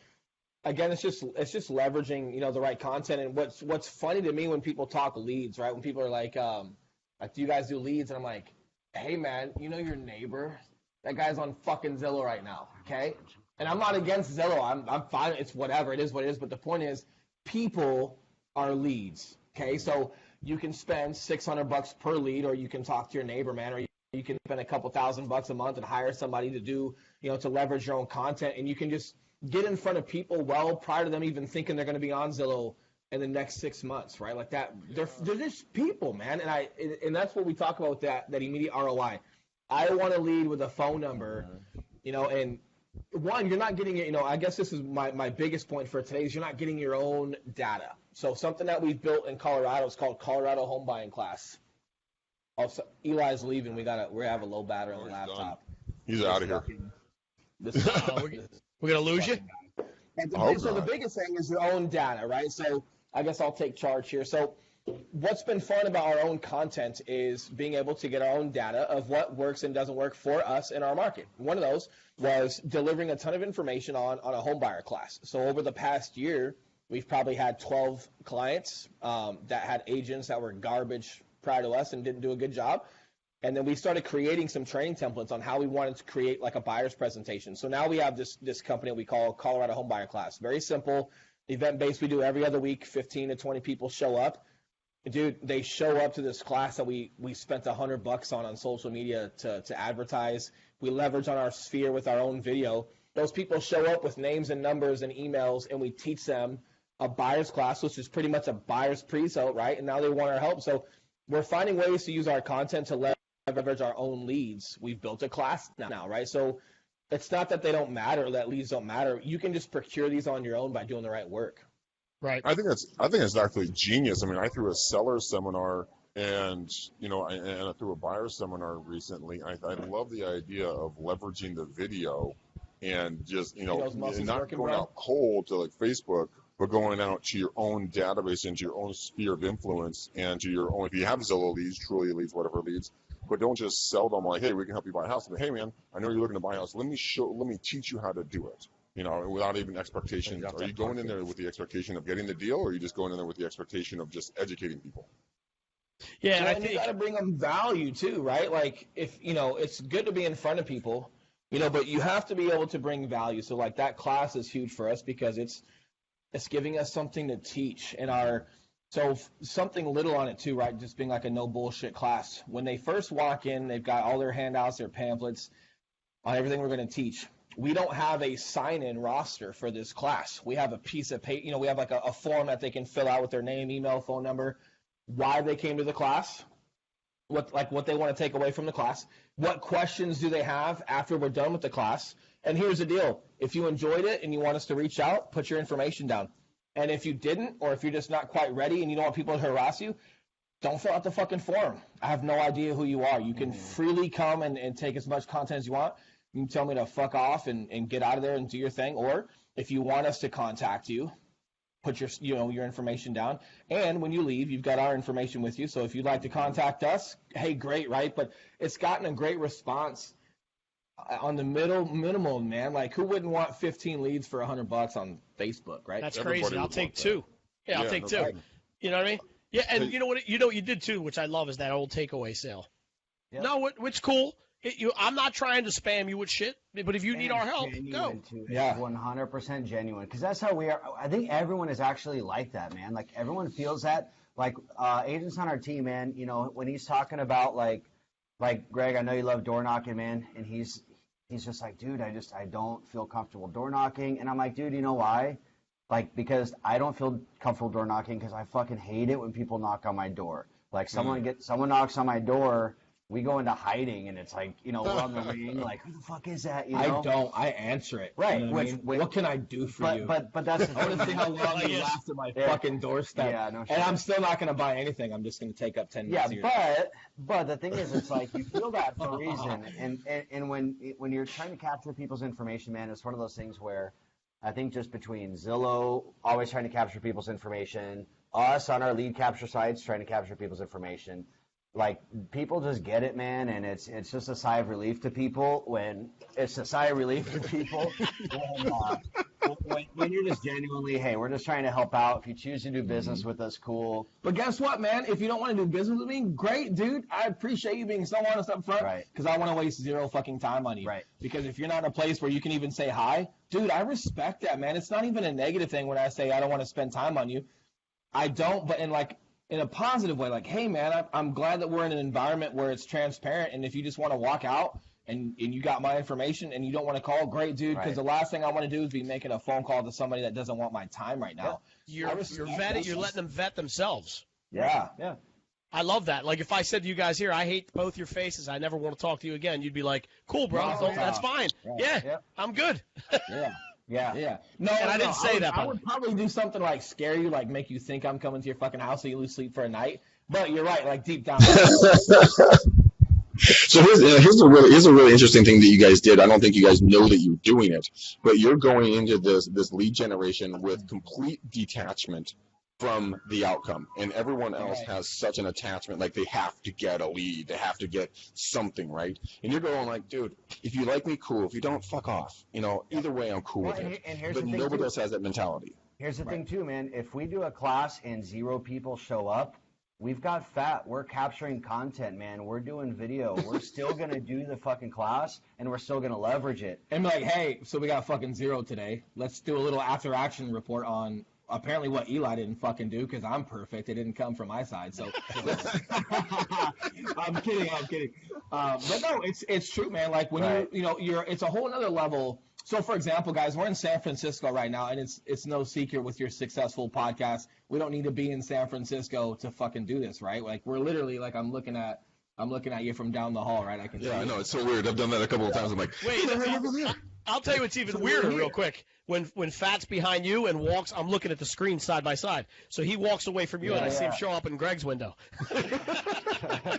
again, it's just leveraging, you know, the right content. And what's funny to me when people talk leads, right? When people are like, do you guys do leads? And I'm like, hey, man, you know your neighbor? That guy's on fucking Zillow right now, okay? And I'm not against Zillow. I'm fine. It's whatever. It is what it is. But the point is, people are leads, okay? So you can spend $600 per lead, or you can talk to your neighbor, man, or you can spend a couple $1,000 a month and hire somebody to do, you know, to leverage your own content, and you can just get in front of people well prior to them even thinking they're going to be on Zillow in the next 6 months, right? Like that, they're just people, man, and that's what we talk about with that immediate ROI. I want to lead with a phone number, you know, and one, you're not getting it, you know, I guess this is my biggest point for today is you're not getting your own data. So something that we've built in Colorado is called Colorado Home Buying Class. Also, Eli's leaving. We have a low battery on the laptop. He's out of here. We're gonna lose you. So the biggest thing is your own data, right? So I guess I'll take charge here. So what's been fun about our own content is being able to get our own data of what works and doesn't work for us in our market. One of those was delivering a ton of information on a home buyer class. So over the past year, we've probably had 12 clients that had agents that were garbage prior to us and didn't do a good job. And then we started creating some training templates on how we wanted to create like a buyer's presentation. So now we have this company we call Colorado Home Buyer Class. Very simple, event-based. We do every other week, 15 to 20 people show up. Dude, they show up to this class that we spent $100 on social media to advertise. We leverage on our sphere with our own video. Those people show up with names and numbers and emails, and we teach them a buyer's class, which is pretty much a buyer's pre-sale, right? And now they want our help. So we're finding ways to use our content to leverage our own leads. We've built a class now, right? So it's not that they don't matter, that leads don't matter. You can just procure these on your own by doing the right work. Right. I think it's actually genius. I mean, I threw a seller seminar and I threw a buyer seminar recently. I love the idea of leveraging the video and just not going out cold to like Facebook, but going out to your own database and to your own sphere of influence and to your own, if you have Zillow leads, Trulia leads, whatever leads, but don't just sell them like, hey, we can help you buy a house. But hey, man, I know you're looking to buy a house. Let me teach you how to do it. Without even expectations. Are you going in there with the expectation of getting the deal, or are you just going in there with the expectation of just educating people? Yeah, and I think you got to bring them value too, right? Like if it's good to be in front of people, but you have to be able to bring value. So like that class is huge for us because it's giving us something to teach so something little on it too, right? Just being like a no bullshit class. When they first walk in, they've got all their handouts, their pamphlets on everything we're going to teach. We don't have a sign-in roster for this class. We have a piece of paper, we have like a form that they can fill out with their name, email, phone number, why they came to the class, what they want to take away from the class, what questions do they have after we're done with the class. And here's the deal. If you enjoyed it and you want us to reach out, put your information down. And if you didn't, or if you're just not quite ready and you don't want people to harass you, don't fill out the fucking form. I have no idea who you are. You can freely come and take as much content as you want. You can tell me to fuck off and get out of there and do your thing. Or if you want us to contact you, put your information down. And when you leave, you've got our information with you. So if you'd like to contact us, hey, great, right? But it's gotten a great response on the minimal, man. Like, who wouldn't want 15 leads for $100 on Facebook, right? That's crazy. I'll take two. Yeah, I'll take two. Problem. You know what I mean? Yeah, and you know what you did too, which I love, is that old takeaway sale. Yep. No, which cool. I'm not trying to spam you with shit, but if you need our help, go. Yeah, 100% genuine, because that's how we are. I think everyone is actually like that, man. Like everyone feels that. Like agents on our team, man. When he's talking about like Greg, I know you love door knocking, man, and he's just like, dude, I don't feel comfortable door knocking, and I'm like, dude, you know why? Like, because I don't feel comfortable door knocking because I fucking hate it when people knock on my door. Like someone knocks on my door. We go into hiding, and it's like, we're on the ring. Like, who the fuck is that? I don't. I answer it. Right. What can I do for you? But that's the I want to see how long you last at my fucking doorstep. Yeah, no shit. And I'm still not going to buy anything. I'm just going to take up 10 minutes. Yeah, but the thing is, it's like you feel that for a reason. And when you're trying to capture people's information, man, it's one of those things where I think just between Zillow, always trying to capture people's information, us on our lead capture sites trying to capture people's information, like people just get it, man, and it's just a sigh of relief to people when when you're just genuinely, hey, we're just trying to help out. If you choose to do business with us, cool. But guess what, man? If you don't want to do business with me, great, dude. I appreciate you being so honest up front, Right. because I want to waste zero fucking time on you. Right. Because if you're not in a place where you can even say hi, dude, I respect that, man. It's not even a negative thing when I say I don't want to spend time on you. I don't, but in a positive way, like, hey, man, I'm glad that we're in an environment where it's transparent, and if you just want to walk out and you got my information and you don't want to call, great, dude, because Right. the last thing I want to do is be making a phone call to somebody that doesn't want my time right now. You're vetting. You're letting them vet themselves. Yeah. I love that. Like if I said to you guys here, I hate both your faces. I never want to talk to you again. You'd be like, cool, bro. No, That's fine. Right. Yeah, Yep. I'm good. Yeah. No, And I didn't say that, by I the would probably do something like scare you, like make you think I'm coming to your fucking house so you lose sleep for a night. But you're right, like deep down. So here's a really interesting thing that you guys did. I don't think you guys know that you're doing it, but you're going into this lead generation with complete detachment from the outcome, and everyone else has such an attachment, like they have to get a lead, they have to get something, right? And you're going like, dude, if you like me, cool. If you don't, fuck off. Either way, I'm cool with it. And here's But the thing, nobody too. else has that mentality. Here's the thing too, man. If we do a class and 0 people show up, we've got fat. We're capturing content, man. We're doing video. We're still going to do the fucking class, and we're still going to leverage it. And be like, hey, so we got fucking 0 today. Let's do a little after action report on apparently what Eli didn't fucking do, because I'm perfect. It didn't come from my side. So I'm kidding. But no, it's true, man. Like when it's a whole other level. So for example, guys, we're in San Francisco right now, and it's no secret with your successful podcast, we don't need to be in San Francisco to fucking do this, right? Like we're literally, like I'm looking at you from down the hall, right? I can see Yeah, I you. know, it's so weird. I've done that a couple of times. I'm like, Wait, I'll tell you what's even weirder real quick. When Fat's behind you and walks, I'm looking at the screen side by side. So he walks away from you, and I see him show up in Greg's window.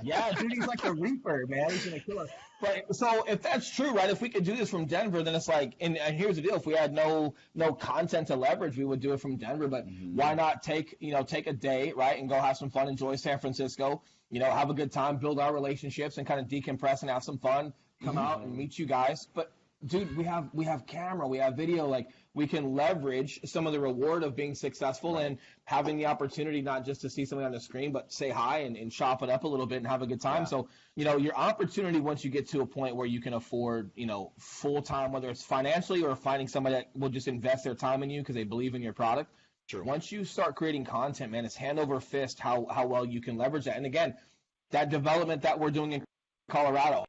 Yeah, dude, he's like the Reaper, man. He's gonna kill us. But so if that's true, right? If we could do this from Denver, then it's like, and here's the deal: if we had no content to leverage, we would do it from Denver. But why not take a day, right, and go have some fun, enjoy San Francisco, have a good time, build our relationships, and kind of decompress and have some fun. Come out and meet you guys. But dude, we have camera, we have video, like we can leverage some of the reward of being successful and having the opportunity not just to see something on the screen, but say hi and chop it up a little bit and have a good time. Yeah. So, your opportunity once you get to a point where you can afford, full time, whether it's financially or finding somebody that will just invest their time in you because they believe in your product. True. Once you start creating content, man, it's hand over fist how well you can leverage that. And again, that development that we're doing in Colorado,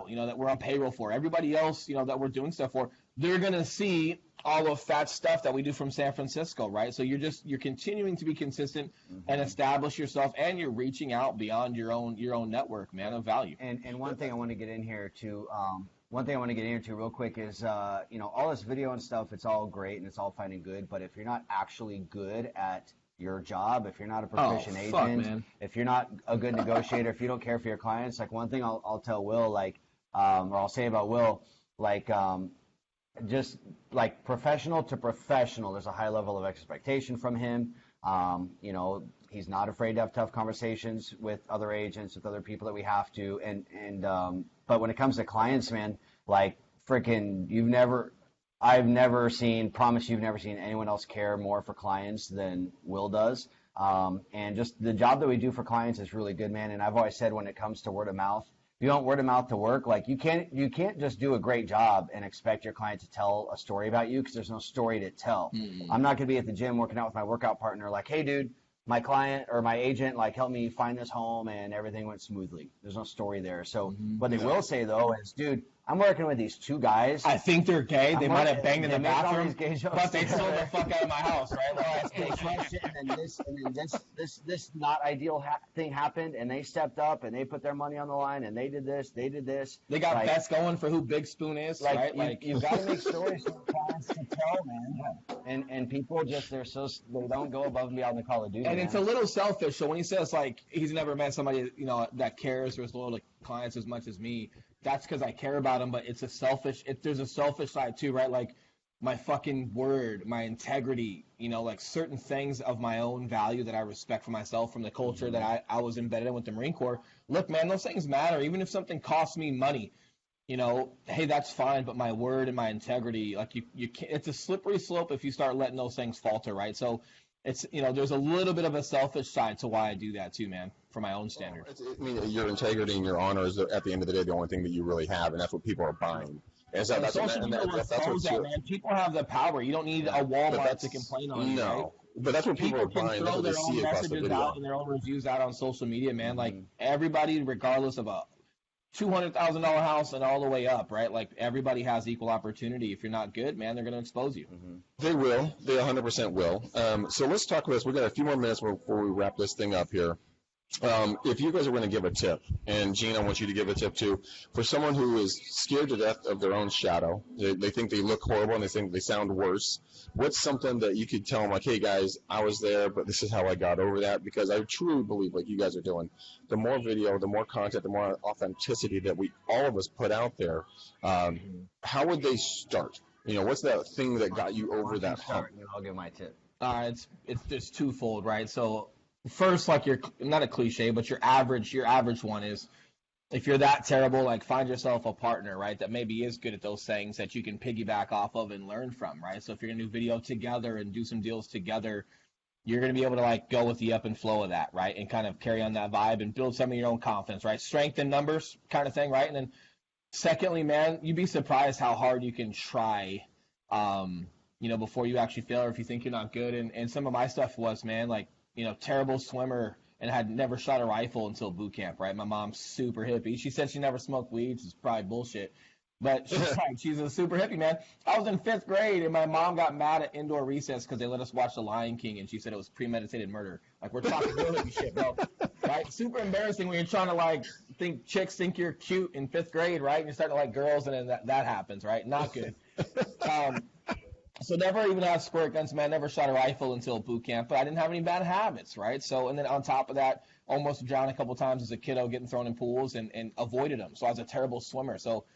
that we're on payroll for. Everybody else, that we're doing stuff for, they're going to see all of that stuff that we do from San Francisco, right? So you're continuing to be consistent and establish yourself, and you're reaching out beyond your own network, man, of value. And one thing I want to get in here to real quick is, all this video and stuff, it's all great and it's all fine and good, but if you're not actually good at your job, if you're not a proficient agent, if you're not a good negotiator, if you don't care for your clients, like one thing I'll tell Will, or I'll say about Will, just like professional to professional, there's a high level of expectation from him. He's not afraid to have tough conversations with other agents, with other people that we have to. But when it comes to clients, man, like freaking, I've never seen anyone else care more for clients than Will does. And just the job that we do for clients is really good, man. And I've always said when it comes to word of mouth, if you want word of mouth to work, like you can't just do a great job and expect your client to tell a story about you, because there's no story to tell. I'm not going to be at the gym working out with my workout partner like, hey, dude, my client or my agent helped me find this home and everything went smoothly. There's no story there. So what they will say though is, dude, I'm working with these 2 guys. I think they're gay. They might have banged in the bathroom, but they sold the fuck out of my house, right? And then this not ideal thing happened, and they stepped up and they put their money on the line and they did this. They got bets going for who Big Spoon is, right? You've got to make stories for clients to tell, man. And people they don't go above and beyond the Call of Duty. And it's a little selfish. So when he says he's never met somebody that cares or is loyal to clients as much as me, that's because I care about them. But it's there's a selfish side too, right? Like my fucking word, my integrity, like certain things of my own value that I respect for myself from the culture that I was embedded in with the Marine Corps. Look, man, those things matter. Even if something costs me money, hey, that's fine. But my word and my integrity, like you can't, it's a slippery slope if you start letting those things falter, right? So it's, there's a little bit of a selfish side to why I do that too, man, for my own standards. I mean, your integrity and your honor is at the end of the day the only thing that you really have, and that's what people are buying. And so that's social media will expose that, man. People have the power. You don't need a Walmart to complain on. No, right? but that's what people are buying. That's what they see across the video. Out and their own reviews out on social media, man. Like everybody, regardless of a $200,000 house and all the way up, right? Like everybody has equal opportunity. If you're not good, man, they're going to expose you. They will. They 100% will. So let's talk about this. We got a few more minutes before we wrap this thing up here. If you guys are going to give a tip, and Gene, I want you to give a tip too, for someone who is scared to death of their own shadow, they think they look horrible and they think they sound worse, what's something that you could tell them, like, hey guys, I was there, but this is how I got over that? Because I truly believe, like you guys are doing, the more video, the more content, the more authenticity that all of us put out there, how would they start? What's that thing that got you over that hump? I'll give my tip. It's just twofold, right? So first, like not a cliche, but your average one is, if you're that terrible, like find yourself a partner, right, that maybe is good at those things that you can piggyback off of and learn from, right? So if you're going to do video together and do some deals together, you're going to be able to like go with the up and flow of that, right, and kind of carry on that vibe and build some of your own confidence, right? Strength in numbers kind of thing, right? And then secondly, man, you'd be surprised how hard you can try, before you actually fail, or if you think you're not good. And some of my stuff was, man, like, terrible swimmer and had never shot a rifle until boot camp, right? My mom's super hippie. She said she never smoked weed, which is probably bullshit. But she's a super hippie, man. I was in 5th grade, and my mom got mad at indoor recess because they let us watch The Lion King, and she said it was premeditated murder. Like, we're talking real hippie shit, bro. Right? Super embarrassing when you're trying to, like, think chicks think you're cute in 5th grade, right? And you're starting to like girls, and then that happens, right? Not good. So never even had squirt guns, man. Never shot a rifle until boot camp, but I didn't have any bad habits, right? So, and then on top of that, almost drowned a couple times as a kiddo, getting thrown in pools and avoided them. So I was a terrible swimmer. So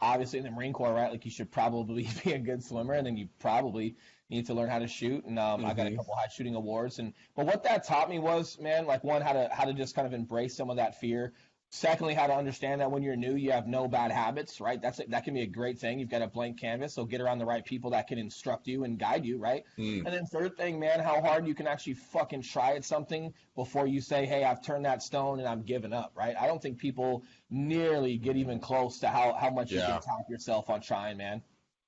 obviously in the Marine Corps, right, like you should probably be a good swimmer, and then you probably need to learn how to shoot. And I got a couple high shooting awards. But what that taught me was, man, like one, how to just kind of embrace some of that fear. Secondly, how to understand that when you're new, you have no bad habits, right? That can be a great thing. You've got a blank canvas, so get around the right people that can instruct you and guide you, right? And then third thing, man, how hard you can actually fucking try at something before you say, hey, I've turned that stone and I'm giving up, right? I don't think people nearly get even close to how much you can tap yourself on trying, man.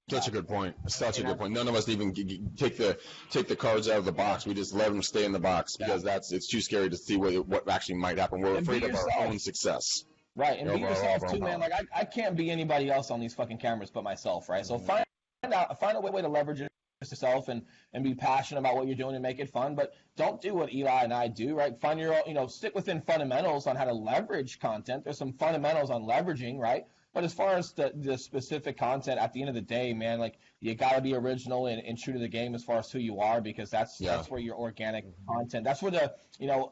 Such a good point. Such a good point. None of us even take the cards out of the box. We just let them stay in the box because it's too scary to see what actually might happen. We're afraid of our own success. Right, and be yourself too, man. Like I can't be anybody else on these fucking cameras but myself, right? So find a way to leverage yourself and be passionate about what you're doing and make it fun. But don't do what Eli and I do, right? Find your own, stick within fundamentals on how to leverage content. There's some fundamentals on leveraging, right? But as far as the specific content, at the end of the day, man, like you got to be original and true to the game as far as who you are, because that's where your organic content. That's where the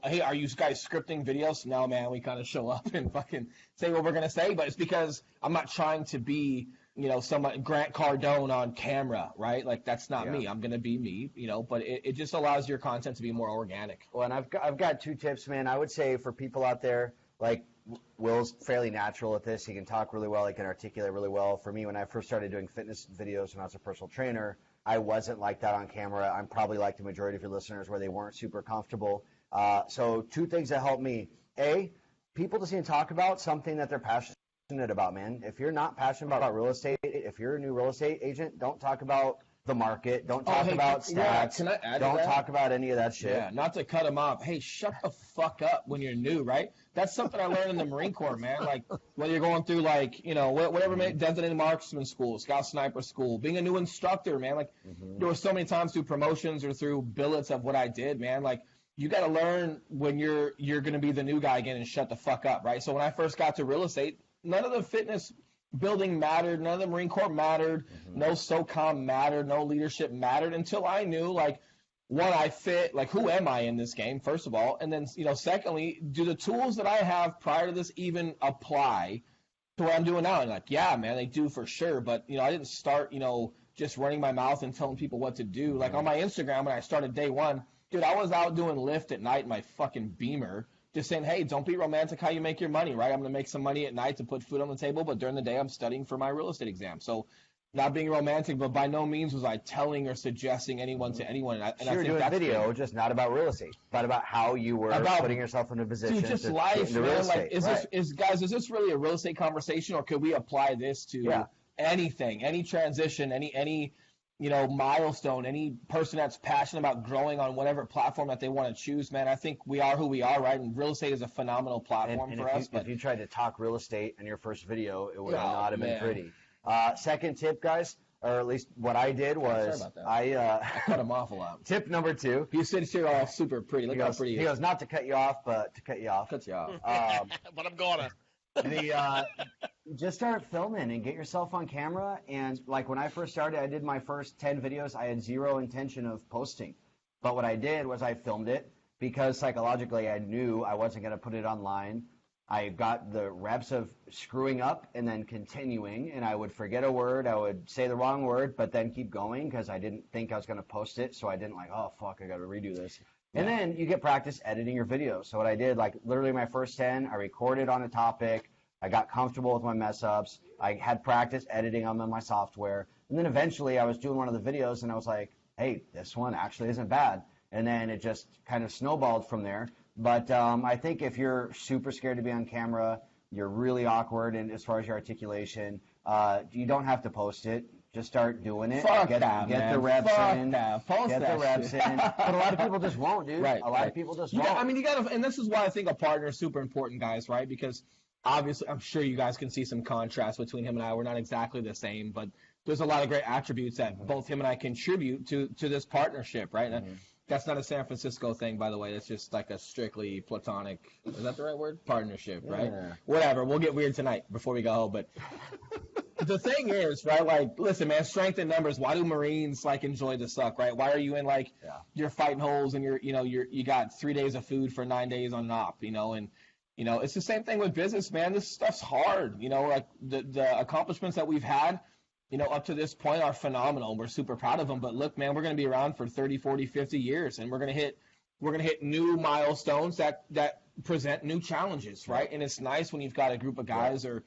hey, are you guys scripting videos? No, man, we kind of show up and fucking say what we're gonna say, but it's because I'm not trying to be someone Grant Cardone on camera, right? Like that's not me. I'm gonna be me, But it just allows your content to be more organic. Well, and I've got 2 tips, man. I would say for people out there, like Will's fairly natural at this. He can talk really well. He can articulate really well. For me, when I first started doing fitness videos when I was a personal trainer, I wasn't like that on camera. I'm probably like the majority of your listeners where they weren't super comfortable. So 2 things that helped me. A, people just need to talk about something that they're passionate about, man. If you're not passionate about real estate, if you're a new real estate agent, don't talk about the market. Don't talk about stats. Yeah, can I add don't talk about any of that shit. Yeah, not to cut them off. Hey, shut the fuck up when you're new, right? That's something I learned in the Marine Corps, man. Like, whether you're going through, like, whatever, designated marksman school, scout sniper school, being a new instructor, man. Like, there were so many times through promotions or through billets of what I did, man. Like, you got to learn when you're going to be the new guy again and shut the fuck up, right? So when I first got to real estate, none of the fitness building mattered, none of the Marine Corps mattered, no SOCOM mattered, no leadership mattered until I knew, like, one, I fit, like, who am I in this game, first of all, and then, secondly, do the tools that I have prior to this even apply to what I'm doing now? And like, yeah, man, they do for sure, but, I didn't start, just running my mouth and telling people what to do. Like on my Instagram, when I started day one, dude, I was out doing Lyft at night in my fucking Beamer, just saying, hey, don't be romantic how you make your money, right? I'm going to make some money at night to put food on the table, but during the day I'm studying for my real estate exam. So not being romantic, but by no means was I telling or suggesting anyone to anyone. And you were doing a video just not about real estate, but about how you were putting yourself in a position to just to life, get into man. real Like, estate. is this really a real estate conversation, or could we apply this to anything, any transition, any milestone, any person that's passionate about growing on whatever platform that they want to choose, man? I think we are who we are, right? And real estate is a phenomenal platform for us. If you tried to talk real estate in your first video, it would not have been man. pretty. Second tip, guys, or at least what I did was I cut him off a lot. Tip number 2. You said you're all super pretty. Look how pretty he goes, not to cut you off, but to cut you off. Cuts you off. But I'm gonna. Just start filming and get yourself on camera. And like when I first started, I did my first 10 videos. I had zero intention of posting. But what I did was I filmed it because psychologically I knew I wasn't going to put it online. I got the reps of screwing up and then continuing, and I would forget a word. I would say the wrong word, but then keep going because I didn't think I was going to post it. So I didn't oh, fuck, I got to redo this. And then you get practice editing your videos. So what I did, like literally my first 10, I recorded on a topic. I got comfortable with my mess ups. I had practice editing them in my software. And then eventually I was doing one of the videos and I was like, hey, this one actually isn't bad. And then it just kind of snowballed from there. But I think if you're super scared to be on camera, you're really awkward and as far as your articulation, you don't have to post it. Just start doing it. Get the reps in. Get the reps in. But a lot of people just won't, dude. Right, a lot of people just won't. I mean, you got to, and this is why I think a partner is super important, guys, right? Because obviously, I'm sure you guys can see some contrast between him and I. We're not exactly the same, but there's a lot of great attributes that both him and I contribute to this partnership, right? Mm-hmm. That's not a San Francisco thing, by the way. That's just like a strictly platonic, is that the right word? Partnership, right? Yeah. Whatever. We'll get weird tonight before we go home. But the thing is, right, like, listen, man, strength in numbers. Why do Marines, like, enjoy the suck, right? Why are you in, like, you're fighting holes and you got 3 days of food for 9 days on NOP, and it's the same thing with business, man. This stuff's hard. Like the accomplishments that we've had, up to this point are phenomenal. We're super proud of them. But look, man, we're going to be around for 30, 40, 50 years, and we're going to hit new milestones that present new challenges, right? And it's nice when you've got a group of guys or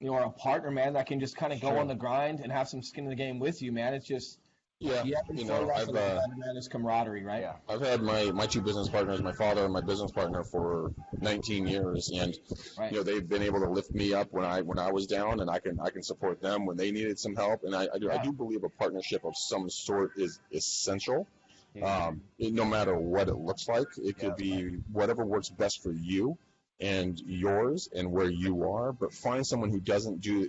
a partner, man, that can just kind of go on the grind and have some skin in the game with you, man. It's just this camaraderie, right? Yeah. I've had my two business partners, my father and my business partner, for 19 years, and they've been able to lift me up when I was down, and I can support them when they needed some help. And I do believe a partnership of some sort is essential. Yeah. No matter what it looks like, it could be whatever works best for you and yours and where you are, but find someone who can't do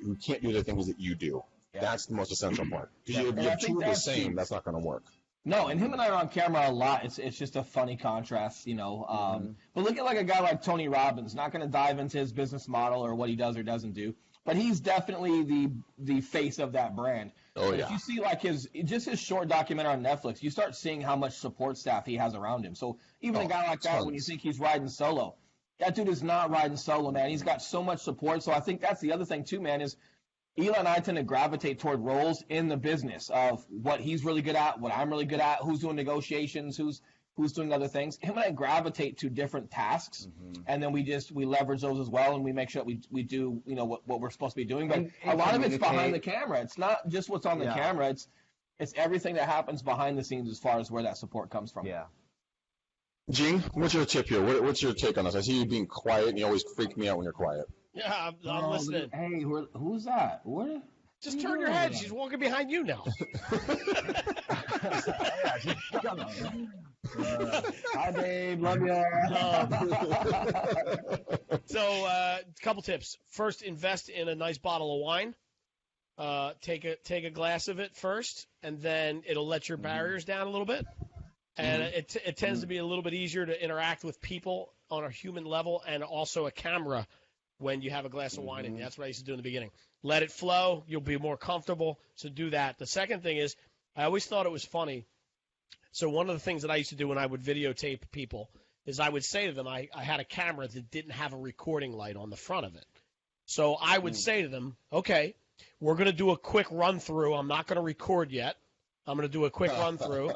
the things that you do. Yeah. That's the most essential part. Because if you have two of the same, that's not going to work. No, and him and I are on camera a lot. It's just a funny contrast, But look at like a guy like Tony Robbins. Not going to dive into his business model or what he does or doesn't do, but he's definitely the face of that brand. Oh yeah. If you see like his short documentary on Netflix, you start seeing how much support staff he has around him. So even a guy like that, when you think he's riding solo, that dude is not riding solo, man. He's got so much support. So I think that's the other thing too, man, is Eli and I tend to gravitate toward roles in the business of what he's really good at, what I'm really good at, who's doing negotiations, who's doing other things. Him and I gravitate to different tasks, and then we leverage those as well, and we make sure that we do what we're supposed to be doing. But a lot of it's behind the camera. It's not just what's on the camera. It's everything that happens behind the scenes as far as where that support comes from. Yeah. Gene, what's your tip here? What's your take on this? I see you being quiet, and you always freak me out when you're quiet. Yeah, I'm listening. Hey, who's that? What? Just turn your head. She's walking behind you now. Hi, babe. Love you. So, a couple tips. First, invest in a nice bottle of wine. Take a glass of it first, and then it'll let your barriers down a little bit. And it tends to be a little bit easier to interact with people on a human level, and also a camera when you have a glass of wine in you. That's what I used to do in the beginning. Let it flow. You'll be more comfortable. So do that. The second thing is, I always thought it was funny. So one of the things that I used to do when I would videotape people is I would say to them, I had a camera that didn't have a recording light on the front of it. So I would say to them, okay, We're going to do a quick run through. I'm not going to record yet. I'm going to do a quick run through,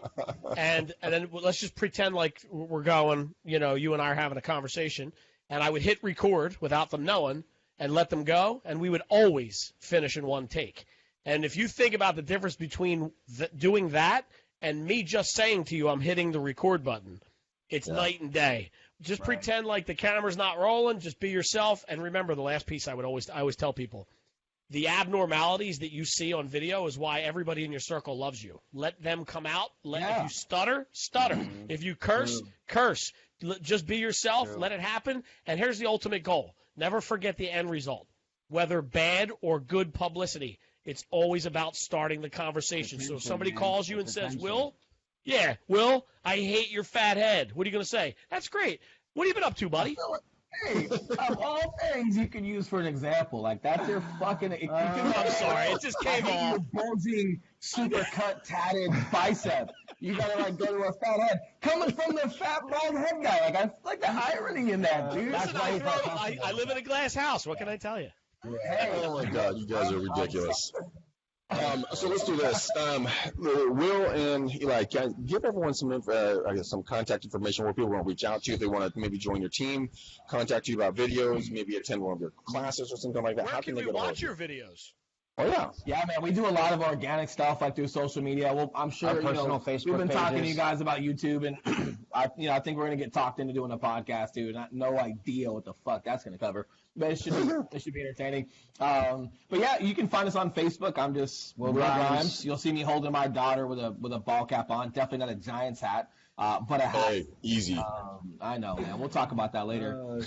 and then let's just pretend like we're going. You and I are having a conversation, and I would hit record without them knowing and let them go, and we would always finish in one take. And if you think about the difference between doing that and me just saying to you I'm hitting the record button, it's night and day. Just pretend like the camera's not rolling. Just be yourself, and remember the last piece I always tell people. The abnormalities that you see on video is why everybody in your circle loves you. Let them come out. If you stutter, stutter. If you curse, curse. Just be yourself. Let it happen. And here's the ultimate goal. Never forget the end result. Whether bad or good publicity, it's always about starting the conversation. So if somebody calls you and says, Will, I hate your fat head. What are you going to say? That's great. What have you been up to, buddy? Hey, of all things you can use for an example, like that's your fucking. I'm sorry, it just came off. Your bulging, super cut, tatted bicep. You gotta go to a fat head. Coming from the fat bald head guy, I like the irony in that, dude. Listen, I live in a glass house. What can I tell you? Hey. Oh my God, you guys are ridiculous. So let's do this. Will and Eli, give everyone some contact information where people want to reach out to you if they want to maybe join your team, contact you about videos, maybe attend one of your classes or something like that. Where How can they we watch your videos? Oh yeah. Yeah, man, we do a lot of organic stuff through social media. Well, I'm sure Facebook we've been talking to pages. you guys about YouTube, and I think we're gonna get talked into doing a podcast too. No idea what the fuck that's gonna cover, but it should be entertaining. But yeah, you can find us on Facebook. I'm just Will Grimes. You'll see me holding my daughter with a ball cap on. Definitely not a Giants hat, but a hat. Hey, easy. I know, man. We'll talk about that later.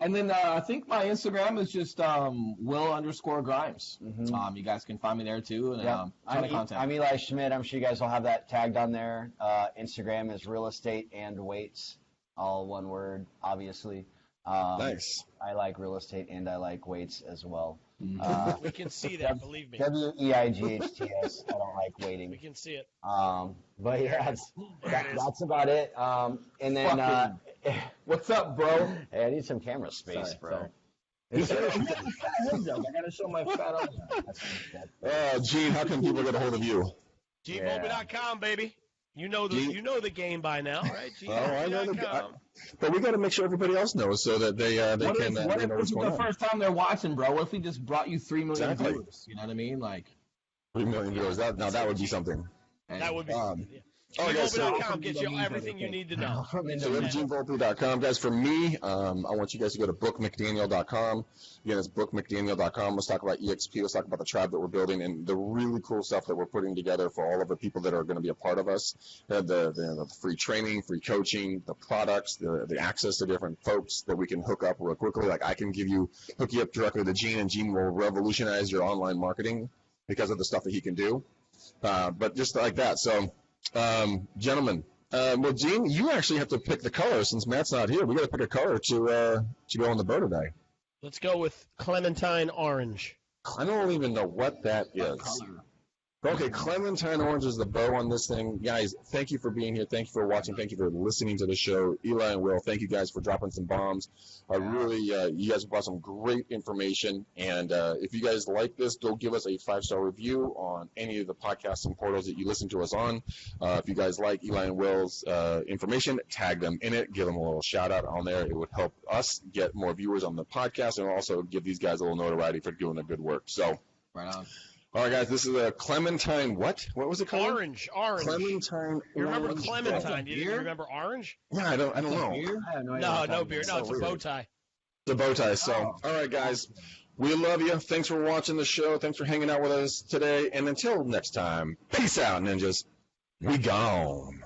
And then I think my Instagram is just Will_Grimes. Mm-hmm. You guys can find me there too. And ton of content. I'm Eli Schmidt. I'm sure you guys will have that tagged on there. Instagram is real estate and weights, all one word, obviously. Nice. I like real estate and I like weights as well. We can see that, believe me. WEIGHTS. I don't like waiting. We can see it. But yeah, that's about it. And then, what's up, bro? Hey, I need some camera space, bro. I gotta show my fat arm. Gene, how can people get a hold of you? GeneVolpe.com, baby. You know the game by now, right? I know the game. But we got to make sure everybody else knows so that they can. What if know this is what's going the first time they're watching, bro? What if we just brought you 3 million viewers? You know what I mean? 3 million viewers. That would be something. That would be. GeneVolpe.com gets you everything you need to know. So GeneVolpe.com, guys. For me, I want you guys to go to bookmcdaniel.com. Again, it's bookmcdaniel.com. Let's talk about EXP. Let's talk about the tribe that we're building and the really cool stuff that we're putting together for all of the people that are going to be a part of us. The free training, free coaching, the products, the access to different folks that we can hook up real quickly. Like I can hook you up directly to Gene, and Gene will revolutionize your online marketing because of the stuff that he can do. But just like that. So. Gentlemen, well, Gene, you actually have to pick the color since Matt's not here. We got to pick a color to go on the bow today. Let's go with Clementine Orange. I don't even know what that is. Okay, Clementine Orange is the bow on this thing. Guys, thank you for being here. Thank you for watching. Thank you for listening to the show. Eli and Will, thank you guys for dropping some bombs. You guys brought some great information. And if you guys like this, go give us a 5-star review on any of the podcasts and portals that you listen to us on. If you guys like Eli and Will's information, tag them in it. Give them a little shout-out on there. It would help us get more viewers on the podcast and also give these guys a little notoriety for doing their good work. So, right on. All right, guys, this is a Clementine what? What was it called? Orange. Clementine. You remember Clementine? Do you remember orange? Yeah, I don't know. I have no idea. No beer. No, it's a bow tie. It's a bow tie. So, all right, guys, we love you. Thanks for watching the show. Thanks for hanging out with us today. And until next time, peace out, ninjas. We gone.